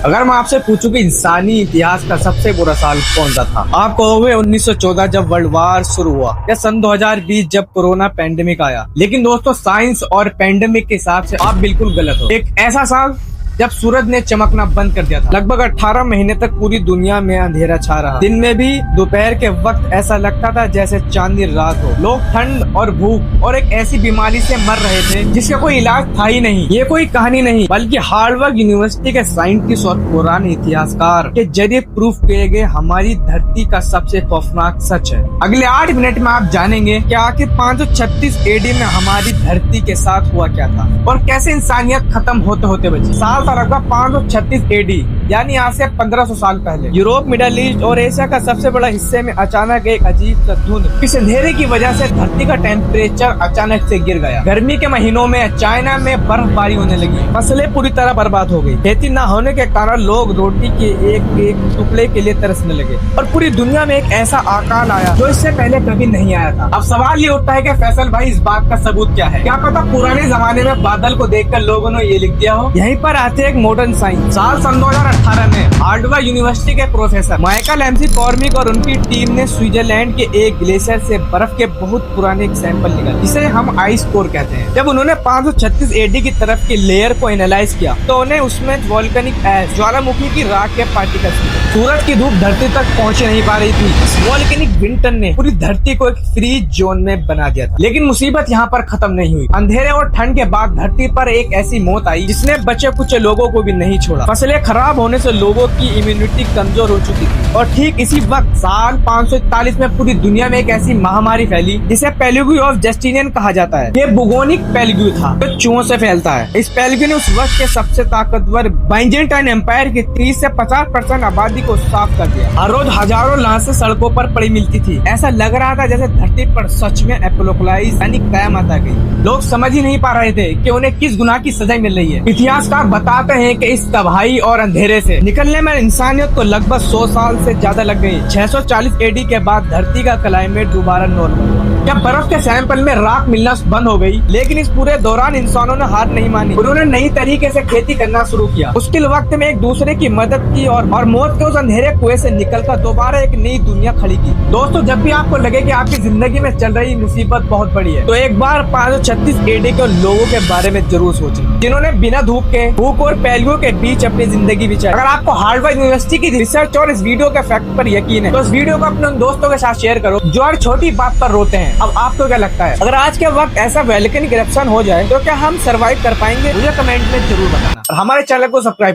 अगर मैं आपसे पूछूं कि इंसानी इतिहास का सबसे बुरा साल कौन सा था, आप कहोगे 1914 जब वर्ल्ड वार शुरू हुआ, या सन 2020 जब कोरोना पैंडेमिक आया। लेकिन दोस्तों, साइंस और पैंडेमिक के हिसाब से आप बिल्कुल गलत हो। एक ऐसा साल जब सूरज ने चमकना बंद कर दिया था। लगभग 18 महीने तक पूरी दुनिया में अंधेरा छा रहा। दिन में भी दोपहर के वक्त ऐसा लगता था जैसे चांदनी रात हो। लोग ठंड और भूख और एक ऐसी बीमारी से मर रहे थे जिसका कोई इलाज था ही नहीं। ये कोई कहानी नहीं, बल्कि हार्वर्ड यूनिवर्सिटी के साइंटिस्ट और पुराने इतिहासकार के जरिए प्रूफ किए गए हमारी धरती का सबसे खौफनाक सच है। अगले 8 मिनट में आप जानेंगे कि आखिर 536 AD में हमारी धरती के साथ हुआ क्या था और कैसे इंसानियत खत्म होते होते बची। साल था लगभग 536 AD, यानी आज से 1500 साल पहले। यूरोप, मिडिल ईस्ट और एशिया का सबसे बड़ा हिस्से में अचानक एक अजीब सा धुंध, इस अंधेरे की वजह से धरती का टेम्परेचर अचानक से गिर गया। गर्मी के महीनों में चाइना में बर्फबारी होने लगी, फसलें पूरी तरह बर्बाद हो गई। खेती न होने के कारण लोग रोटी के एक एक टुकड़े के लिए तरसने लगे और पूरी दुनिया में एक ऐसा अकाल आया जो इससे पहले कभी नहीं आया था। अब सवाल ये उठता है कि फैसल भाई, इस बात का सबूत क्या है? क्या पता पुराने जमाने में बादल को देखकर लोगों ने ये लिख दिया हो। यहीं पर आते एक मॉडर्न साइंस। साल सन 2018 में हार्वर्ड यूनिवर्सिटी के प्रोफेसर माइकल एमसी कॉर्मिक और उनकी टीम ने स्विट्जरलैंड के एक ग्लेशियर से बर्फ के बहुत पुराने एक सैंपल निकाले, जिसे हम आइस कोर कहते हैं। जब उन्होंने 536 AD की तरफ की लेयर को एनालाइज किया तो उन्हें उसमें वोल्केनिक ऐश, ज्वालामुखी की राख के पार्टिकल्स मिले। सूरज की धूप धरती तक पहुँच नहीं पा रही थी। इस वोल्केनिक विंटर ने पूरी धरती को एक फ्रीज जोन में बना दिया था। लेकिन मुसीबत यहाँ पर खत्म नहीं हुई। अंधेरे और ठंड के बाद धरती पर एक ऐसी मौत आई जिसने बचे कुछ लोगों को भी नहीं छोड़ा। फसलें खराब होने से लोगों की इम्यूनिटी कमजोर हो चुकी थी और ठीक इसी वक्त साल 541 में पूरी दुनिया में एक ऐसी महामारी फैली जिसे पेलुगी ऑफ जस्टिनियन कहा जाता है। ये बुगोनिक पेलुगी था जो चूहों से फैलता है। इस पेलुगी ने उस वक्त के सबसे ताकतवर बाइजेंटाइन एम्पायर की 30 से 50% आबादी को साफ कर दिया। हर रोज हजारों लाशें सड़कों पर पड़ी मिलती थी। ऐसा लग रहा था जैसे धरती पर सच में एपोकलिप्स यानी कयामत आ गई। लोग समझ ही नहीं पा रहे थे कि उन्हें किस गुनाह की सजा मिल रही है। इतिहासकार बताते हैं कि इस तबाही और अंधेरे से निकलने में इंसानियत को लगभग 100 साल से ज्यादा लग गई। 640 AD के बाद धरती का क्लाइमेट दोबारा नॉर्मल हुआ। जब बर्फ के सैंपल में राख मिलना बंद हो गई, लेकिन इस पूरे दौरान इंसानों ने हार नहीं मानी। उन्होंने नई तरीके से खेती करना शुरू किया। मुश्किल वक्त में एक दूसरे की मदद की और मौत के उस अंधेरे कुएं से निकलकर दोबारा एक नई दुनिया खड़ी की। दोस्तों, जब भी आपको लगे कि आपकी जिंदगी में चल रही मुसीबत बहुत बड़ी है, तो एक बार 536 AD के लोगों के बारे में जरूर सोचें, जिन्होंने बिना धूप के, भूख और पेलुओं के बीच अपनी जिंदगी बिताई। अगर आपको हार्वर्ड यूनिवर्सिटी की रिसर्च और इस वीडियो के फैक्ट पर यकीन है, तो इस वीडियो को अपने उन दोस्तों के साथ शेयर करो जो हर छोटी बात पर रोते हैं। अब आपको क्या लगता है, अगर आज के वक्त ऐसा वोल्केनिक इरप्शन हो जाए तो क्या हम सर्वाइव कर पाएंगे? मुझे कमेंट में जरूर बताना और हमारे चैनल को सब्सक्राइब